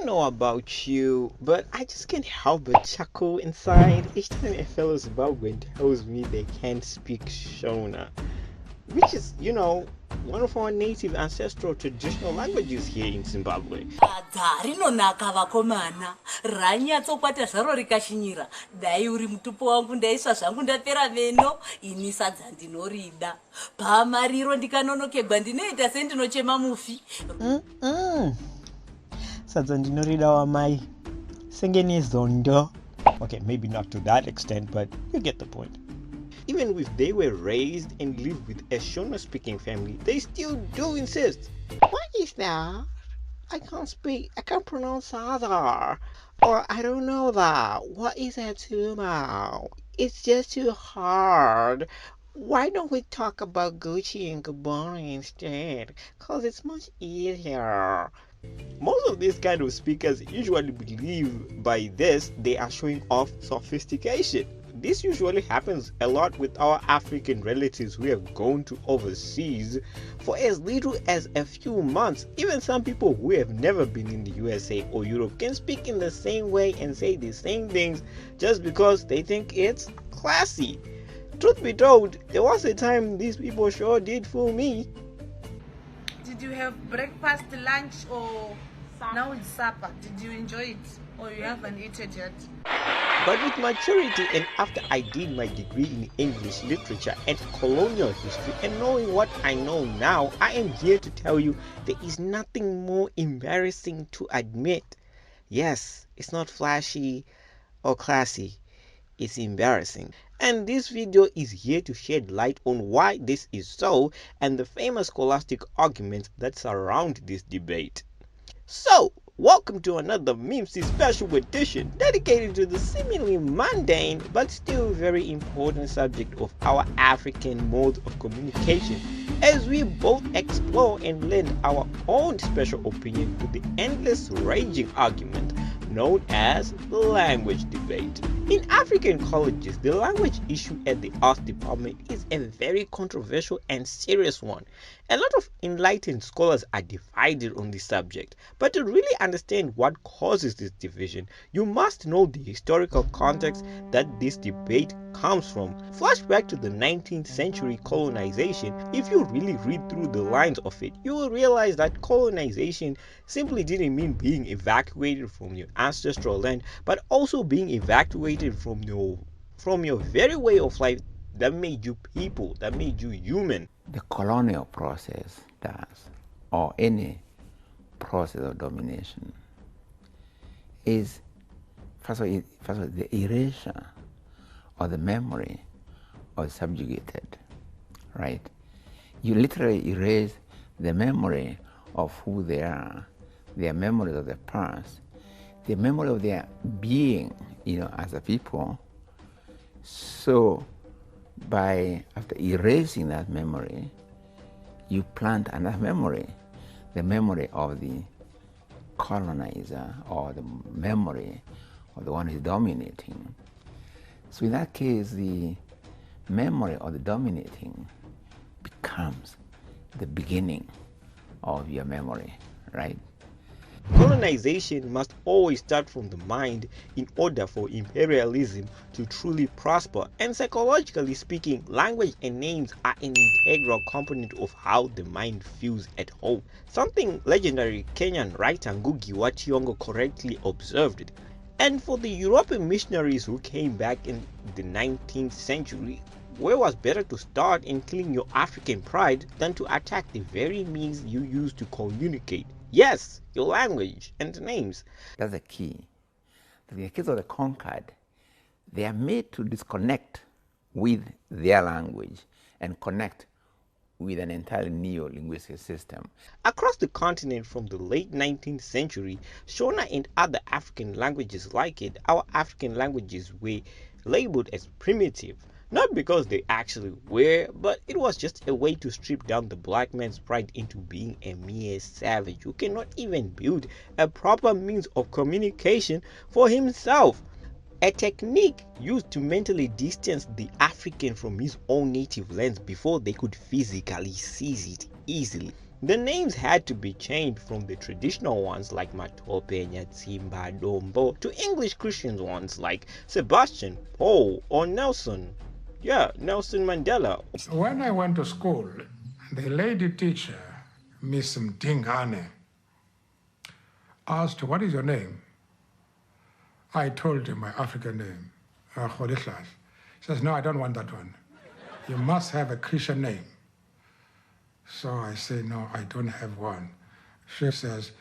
don't know about you, but I just can't help but chuckle inside each time a fellow Zimbabwean tells me they can't speak Shona, which is, one of our native ancestral traditional languages here in Zimbabwe. Rinonaka vakomana ranyatsokwata zvaro rikashinyira dai uri mutupo wangu ndaisva zvangu ndapera meno ini sadza ndinorida pamariro ndikanonokegwa ndinoita sendinochema mufi. Sadza ndinorida wamai senge nezondo. Okay, maybe not to that extent, but you get the point. Even if they were raised and live with a Shona speaking family, they still do insist. What is that? I can't speak, I can't pronounce other. Or I don't know that. What is that Tuma? It's just too hard. Why don't we talk about Gucci and Gabbana instead? Cause it's much easier. Most of these kind of speakers usually believe by this they are showing off sophistication. This usually happens a lot with our African relatives who have gone to overseas for as little as a few months. Even some people who have never been in the USA or Europe can speak in the same way and say the same things just because they think it's classy. Truth be told, there was a time these people sure did fool me. Did you have breakfast, lunch, or now it's supper? Did you enjoy it, or you haven't eaten yet? But with maturity and after I did my degree in English literature and colonial history and knowing what I know now, I am here to tell you there is nothing more embarrassing to admit. Yes, it's not flashy or classy. It's embarrassing. And this video is here to shed light on why this is so and the famous scholastic arguments that surround this debate. So, welcome to another Memesy special edition dedicated to the seemingly mundane but still very important subject of our African modes of communication as we both explore and lend our own special opinion to the endless raging argument known as the language debate. In African colleges, the language issue at the arts department is a very controversial and serious one. A lot of enlightened scholars are divided on this subject, but to really understand what causes this division, you must know the historical context that this debate comes from. Flashback to the 19th century colonization. If you really read through the lines of it, you will realize that colonization simply didn't mean being evacuated from your ancestral land, but also being evacuated from your very way of life that made you people, that made you human. The colonial process does, or any process of domination, is first of all the erasure of the memory of the subjugated, right? You literally erase the memory of who they are, their memories of the past, the memory of their being, as a people. So after erasing that memory, you plant another memory, the memory of the colonizer or the memory of the one who is dominating. So in that case, the memory of the dominating becomes the beginning of your memory, right? Colonization must always start from the mind in order for imperialism to truly prosper, and psychologically speaking, language and names are an integral component of how the mind feels at home. Something legendary Kenyan writer Ngugi wa Thiong'o correctly observed. And for the European missionaries who came back in the 19th century, where was better to start in killing your African pride than to attack the very means you use to communicate? Yes, your language and names. That's the key. In the case of the conquered, they are made to disconnect with their language and connect with an entirely neo-linguistic system. Across the continent from the late 19th century, Shona and other African languages like it, our African languages were labeled as primitive. Not because they actually were, but it was just a way to strip down the black man's pride into being a mere savage who cannot even build a proper means of communication for himself. A technique used to mentally distance the African from his own native lands before they could physically seize it easily. The names had to be changed from the traditional ones like Matope, Nyatsimba, Dombo to English Christian ones like Sebastian, Paul, or Nelson. Yeah, Nelson Mandela. When I went to school, the lady teacher, Miss Mdingane, asked, "What is your name?" I told him my African name, Kholihlas. She says, "No, I don't want that one. You must have a Christian name." So I say, "No, I don't have one." She says,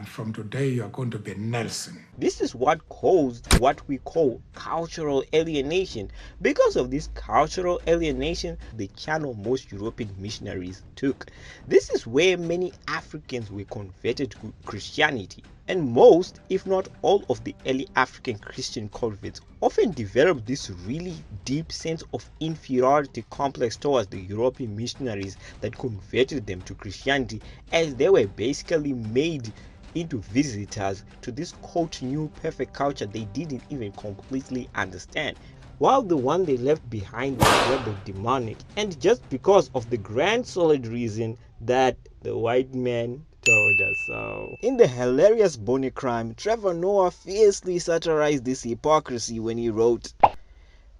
from today, you are going to be Nelson. This is what caused what we call cultural alienation. Because of this cultural alienation, the channel most European missionaries took. This is where many Africans were converted to Christianity. And most, if not all, of the early African Christian converts often developed this really deep sense of inferiority complex towards the European missionaries that converted them to Christianity, as they were basically made into visitors to this quote new perfect culture they didn't even completely understand, while the one they left behind was rather demonic, and just because of the grand solid reason that the white man told us so. In the hilarious Bonnie Crime, Trevor Noah fiercely satirized this hypocrisy when he wrote,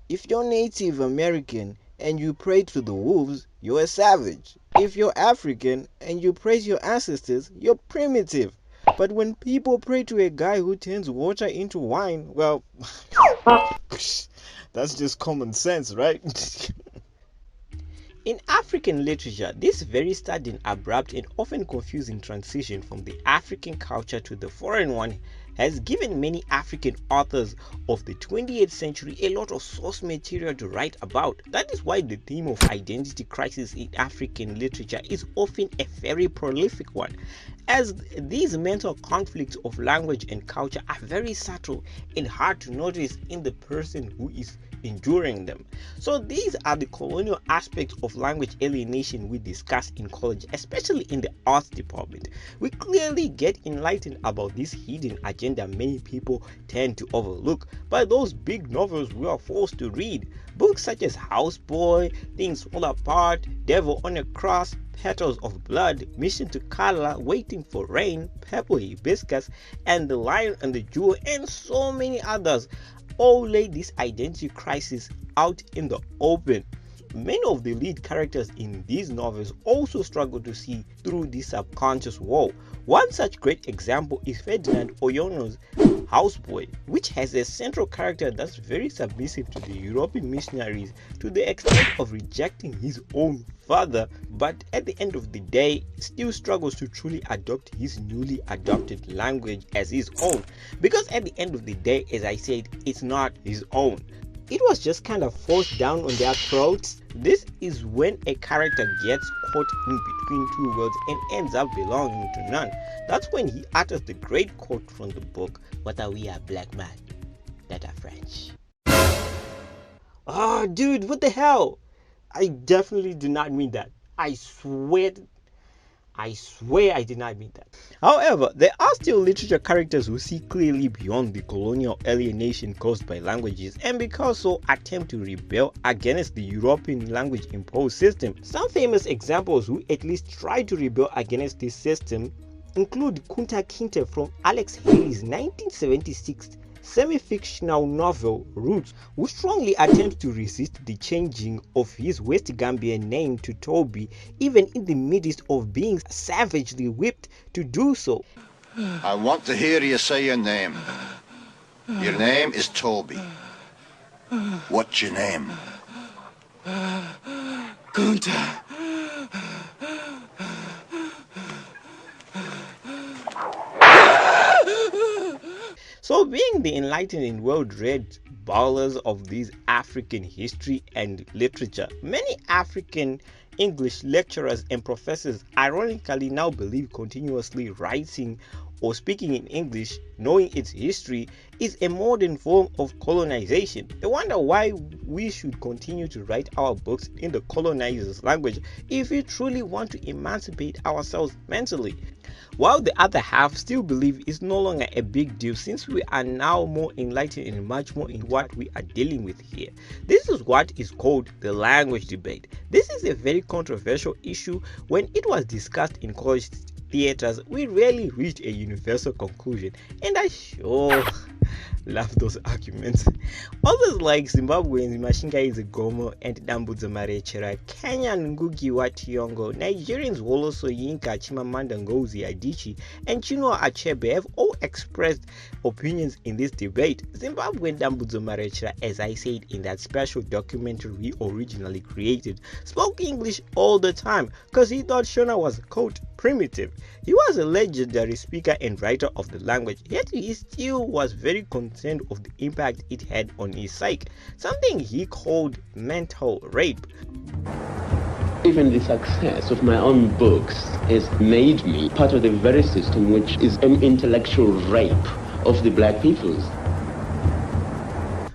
"If you're Native American and you pray to the wolves, you're a savage. If you're African and you praise your ancestors, you're primitive. But when people pray to a guy who turns water into wine, well, that's just common sense, right?" In African literature, this very sudden, abrupt, and often confusing transition from the African culture to the foreign one has given many African authors of the 20th century a lot of source material to write about. That is why the theme of identity crisis in African literature is often a very prolific one, as these mental conflicts of language and culture are very subtle and hard to notice in the person who is enduring them. So these are the colonial aspects of language alienation we discuss in college, especially in the arts department. We clearly get enlightened about this hidden agenda many people tend to overlook by those big novels we are forced to read. Books such as Houseboy, Things Fall Apart, Devil on a Cross, Petals of Blood, Mission to Kala, Waiting for Rain, Purple Hibiscus, and The Lion and the Jewel, and so many others all lay this identity crisis out in the open. Many of the lead characters in these novels also struggle to see through this subconscious wall. One such great example is Ferdinand Oyono's Houseboy, which has a central character that's very submissive to the European missionaries to the extent of rejecting his own father, but at the end of the day still struggles to truly adopt his newly adopted language as his own, because at the end of the day, as I said, it's not his own. It was just kind of forced down on their throats. This is when a character gets caught in between two worlds and ends up belonging to none. That's when he utters the great quote from the book, "What are we, a black man that are French?" Oh dude, what the hell? I definitely did not mean that. I swear I did not mean that. However, there are still literature characters who see clearly beyond the colonial alienation caused by languages, and because so attempt to rebel against the European language imposed system. Some famous examples who at least try to rebel against this system include Kunta Kinte from Alex Haley's 1976 semi-fictional novel Roots, who strongly attempts to resist the changing of his West Gambian name to Toby, even in the midst of being savagely whipped to do so. "I want to hear you say your name. Your name is Toby. What's your name?" Kunta. So being the enlightened and well-read bowlers of these African history and literature, many African English lecturers and professors ironically now believe continuously writing or speaking in English, knowing its history, is a modern form of colonization. I wonder why we should continue to write our books in the colonizer's language if we truly want to emancipate ourselves mentally. While the other half still believe it's no longer a big deal since we are now more enlightened and much more in what we are dealing with here. This is what is called the language debate. This is a very controversial issue. When it was discussed in college theaters, we rarely reached a universal conclusion, and I sure love those arguments. Others like Zimbabweans Mashingai Zigomo and Dambudzo Marechera, Kenyan Ngugi wa Thiong'o, Nigerians Wolo Soyinka, Chimamanda Ngozi Adichie, and Chinua Achebe have all expressed opinions in this debate. Zimbabwean Dambudzo Marechera, as I said in that special documentary we originally created, spoke English all the time because he thought Shona was, quote, primitive. He was a legendary speaker and writer of the language, yet he still was very concerned of the impact it had on his psyche, something he called mental rape. Even the success of my own books has made me part of the very system which is an intellectual rape of the black peoples.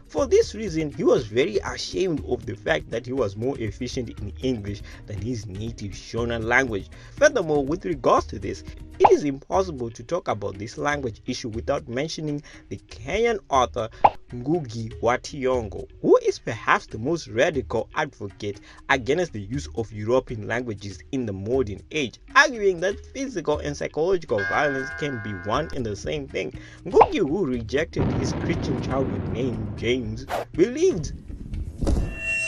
For this reason, he was very ashamed of the fact that he was more efficient in English than his native Shona language. Furthermore, with regards to this, it is impossible to talk about this language issue without mentioning the Kenyan author Ngugi wa Thiong'o, who is perhaps the most radical advocate against the use of European languages in the modern age, arguing that physical and psychological violence can be one and the same thing. Ngugi, who rejected his Christian childhood name James, believed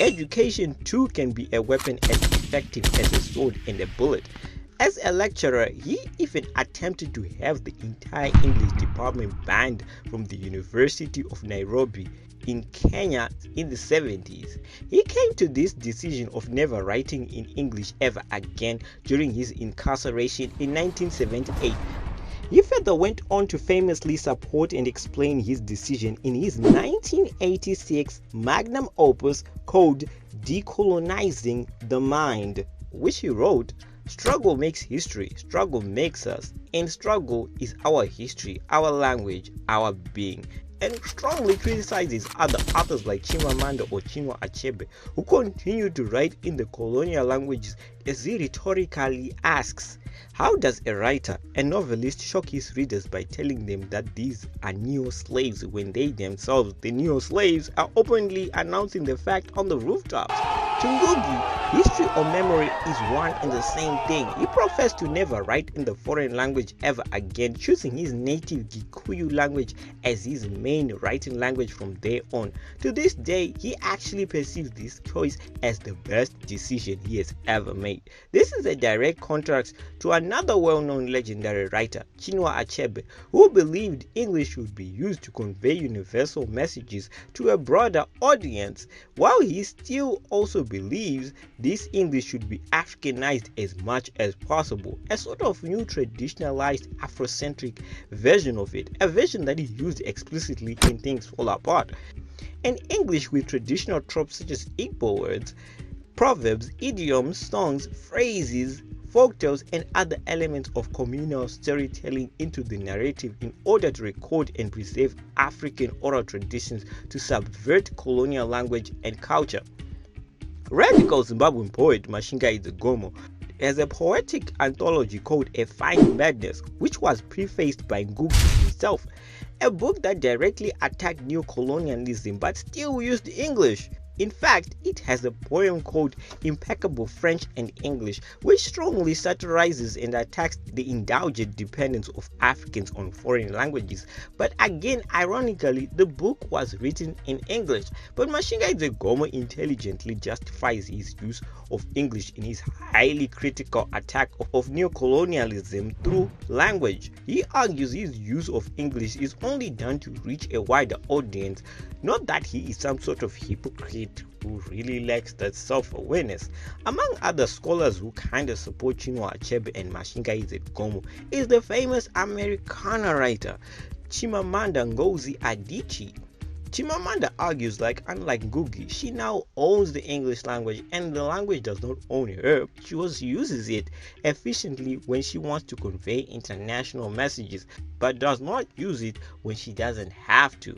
education too can be a weapon as effective as a sword and a bullet. As a lecturer, he even attempted to have the entire English department banned from the University of Nairobi in Kenya in the 70s. He came to this decision of never writing in English ever again during his incarceration in 1978. He further went on to famously support and explain his decision in his 1986 magnum opus called DeColonising the Mind, which he wrote, "Struggle makes history, struggle makes us, and struggle is our history, our language, our being," and strongly criticizes other authors like Chimamanda or Chinua Achebe, who continue to write in the colonial languages, as he rhetorically asks, how does a writer, a novelist, shock his readers by telling them that these are neo-slaves when they themselves, the neo-slaves, are openly announcing the fact on the rooftops? To Ngugi, history or memory is one and the same thing. He professed to never write in the foreign language ever again, choosing his native Gikuyu language as his main writing language from there on. To this day, he actually perceives this choice as the best decision he has ever made. This is a direct contrast to another well-known legendary writer, Chinua Achebe, who believed English should be used to convey universal messages to a broader audience, while he still also believes this English should be Africanized as much as possible, a sort of new traditionalized Afrocentric version of it, a version that he used explicitly in Things Fall Apart. An English with traditional tropes such as Igbo words, proverbs, idioms, songs, phrases, folktales, and other elements of communal storytelling into the narrative in order to record and preserve African oral traditions to subvert colonial language and culture. Radical Zimbabwean poet Mashingai Zigomo has a poetic anthology called A Fine Madness, which was prefaced by Ngugi himself, a book that directly attacked neo-colonialism but still used English. In fact, it has a poem called Impeccable French and English, which strongly satirizes and attacks the indulgent dependence of Africans on foreign languages. But again, ironically, the book was written in English. But Mashingai Zigomo intelligently justifies his use of English in his highly critical attack of neocolonialism through language. He argues his use of English is only done to reach a wider audience, not that he is some sort of hypocrite who really lacks that self-awareness. Among other scholars who kind of support Chinua Achebe and Mashingai Zigomo is the famous Americana writer Chimamanda Ngozi Adichie. Chimamanda argues like unlike Ngugi, she now owns the English language and the language does not own her. She just uses it efficiently when she wants to convey international messages, but does not use it when she doesn't have to.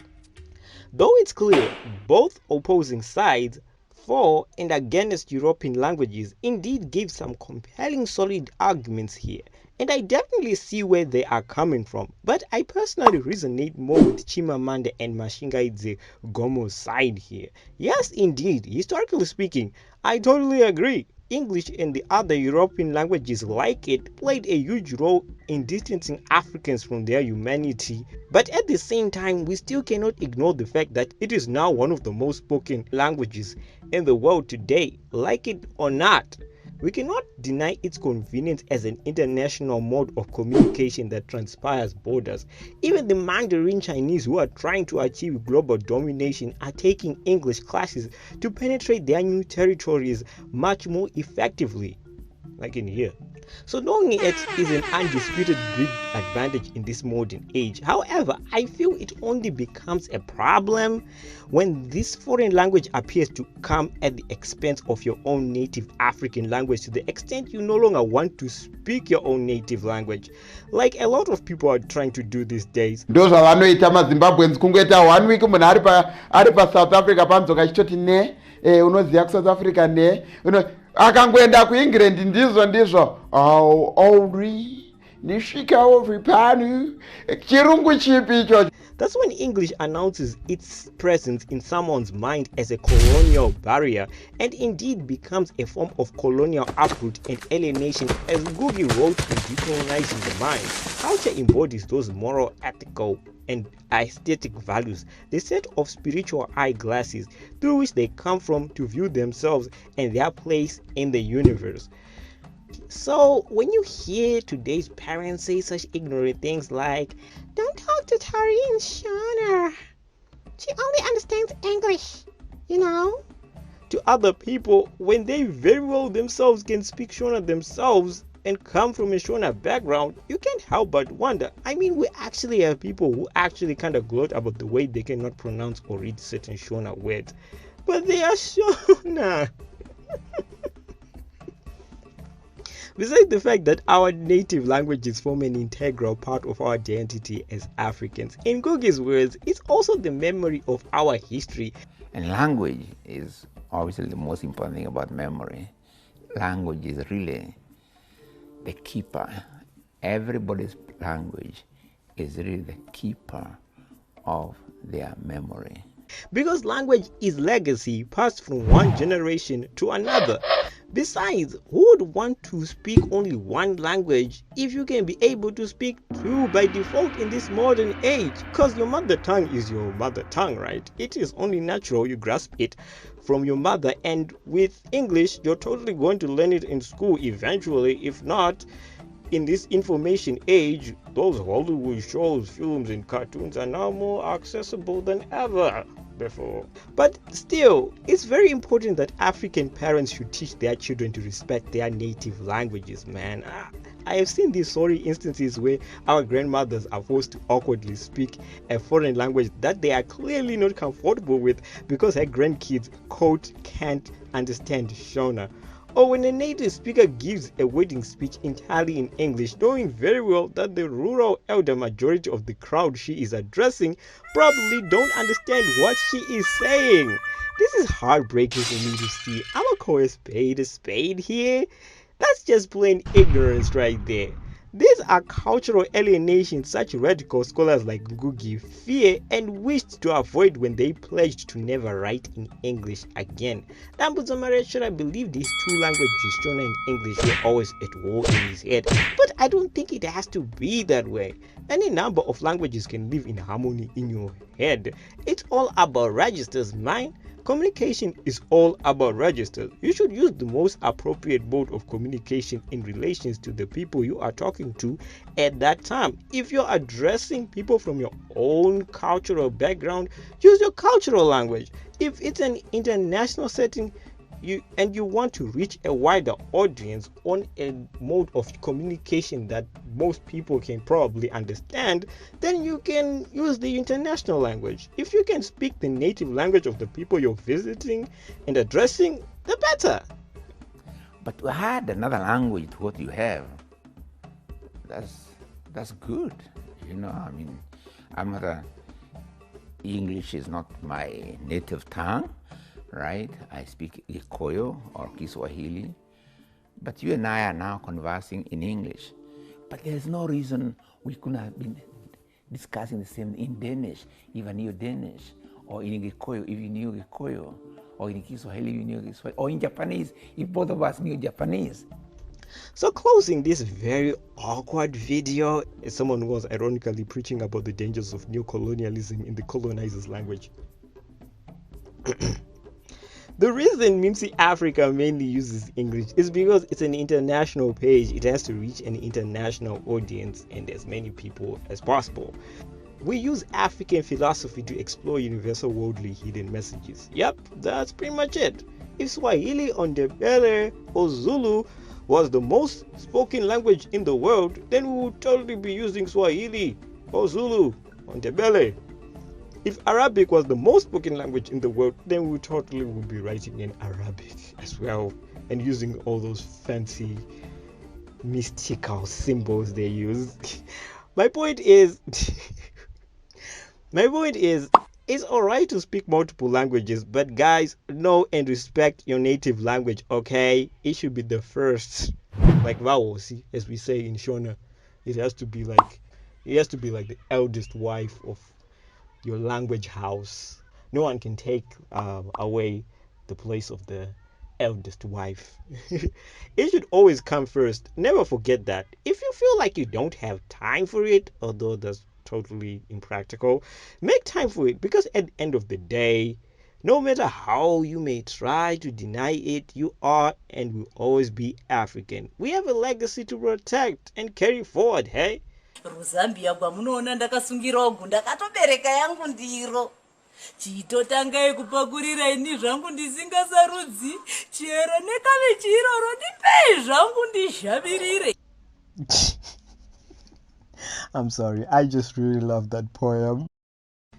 Though it's clear both opposing sides for and against European languages indeed give some compelling solid arguments here, and I definitely see where they are coming from, but I personally resonate more with Chimamanda and Mashingaidze Gomo's side here. Yes, indeed, historically speaking, I totally agree. English and the other European languages like it played a huge role in distancing Africans from their humanity. But at the same time, we still cannot ignore the fact that it is now one of the most spoken languages in the world today, like it or not. We cannot deny its convenience as an international mode of communication that transpires borders. Even the Mandarin Chinese who are trying to achieve global domination are taking English classes to penetrate their new territories much more effectively, like in here. So knowing it is an undisputed big advantage in this modern age. However, I feel it only becomes a problem when this foreign language appears to come at the expense of your own native African language, to the extent you no longer want to speak your own native language, like a lot of people are trying to do these days. Ndo zvavanoita maZimbabweans kungoita 1 week munhu ari pa South Africa panzoka achitoti ne unoziva ku South Africa ne akangoenda kuEngland ndizvo auri ndisvikawo zvipanu chirungu chipi ichocho. That's when English announces its presence in someone's mind as a colonial barrier, and indeed becomes a form of colonial uproot and alienation, as Ngugi wrote in DeColonising the Mind. Culture embodies those moral, ethical, and aesthetic values, the set of spiritual eyeglasses through which they come from to view themselves and their place in the universe. So when you hear today's parents say such ignorant things like, "Don't talk to Tari and Shona, she only understands English," to other people, when they very well themselves can speak Shona themselves and come from a Shona background, you can't help but wonder. I mean, we actually have people who actually kind of gloat about the way they cannot pronounce or read certain Shona words, but they are Shona. Besides the fact that our native languages form an integral part of our identity as Africans, in Ngugi's words, it's also the memory of our history. And language is obviously the most important thing about memory. Language is really the keeper. Everybody's language is really the keeper of their memory. Because language is legacy passed from one generation to another. Besides, who would want to speak only one language if you can be able to speak two by default in this modern age? Because your mother tongue is your mother tongue, right? It is only natural you grasp it from your mother, and with English, you're totally going to learn it in school eventually. If not, in this information age, those Hollywood shows, films, and cartoons are now more accessible than ever before. But still, it's very important that African parents should teach their children to respect their native languages, man. I have seen these sorry instances where our grandmothers are forced to awkwardly speak a foreign language that they are clearly not comfortable with because her grandkids, quote, can't understand Shona. Or when a native speaker gives a wedding speech entirely in English, knowing very well that the rural elder majority of the crowd she is addressing probably don't understand what she is saying. This is heartbreaking for me to see. I'm gonna call a spade here. That's just plain ignorance right there. These are cultural alienations such radical scholars like Ngugi fear and wished to avoid when they pledged to never write in English again. Nambuzomare should have believed these two languages, Shona and English, were always at war in his head, but I don't think it has to be that way. Any number of languages can live in harmony in your head. It's all about registers, man. Communication is all about registers. You should use the most appropriate mode of communication in relations to the people you are talking to at that time. If you're addressing people from your own cultural background, use your cultural language. If it's an international setting, you want to reach a wider audience on a mode of communication that most people can probably understand, then you can use the international language. If you can speak the native language of the people you're visiting and addressing, the better. But to add another language to what you have, that's good. You know, I mean, English is not my native tongue, right? I speak Gikuyu or Kiswahili, but you and I are now conversing in English. But there's no reason we couldn't have been discussing the same in Danish, if I knew Danish, or in Gikuyu, if you knew Gikuyu, or in Kiswahili, if you knew Kiswahili, or in Japanese, if both of us knew Japanese. So closing this very awkward video, someone was ironically preaching about the dangers of neocolonialism in the colonizer's language. The reason Mimsi Africa mainly uses English is because it's an international page. It has to reach an international audience and as many people as possible. We use African philosophy to explore universal worldly hidden messages. Yep, that's pretty much it. If Swahili, Ndebele, or Zulu was the most spoken language in the world, then we would totally be using Swahili or Zulu or Ndebele. If Arabic was the most spoken language in the world, then we totally would be writing in Arabic as well and using all those fancy mystical symbols they use. My point is it's alright to speak multiple languages, but guys, know and respect your native language, okay? It should be the first. Like Vawosi, as we say in Shona. It has to be like the eldest wife of your language house. No one can take away the place of the eldest wife. It should always come first. Never forget that. If you feel like you don't have time for it, although that's totally impractical, make time for it, because at the end of the day, no matter how you may try to deny it, you are and will always be African. We have a legacy to protect and carry forward, hey? Ruzambia kwamunoona ndakasungirawo gunda katobereka yangu ndiro chitotangai kupakurira ini zvangu ndisingasarudzi chero nekave chiroro ndipei zvangu ndizhavirire. I'm sorry, I just really love that poem.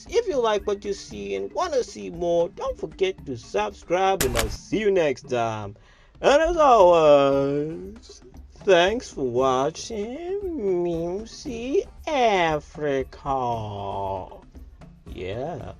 If you like what you see and want to see more, don't forget to subscribe, and I'll see you next time. And as always, thanks for watching Mimsi Africa. Yeah.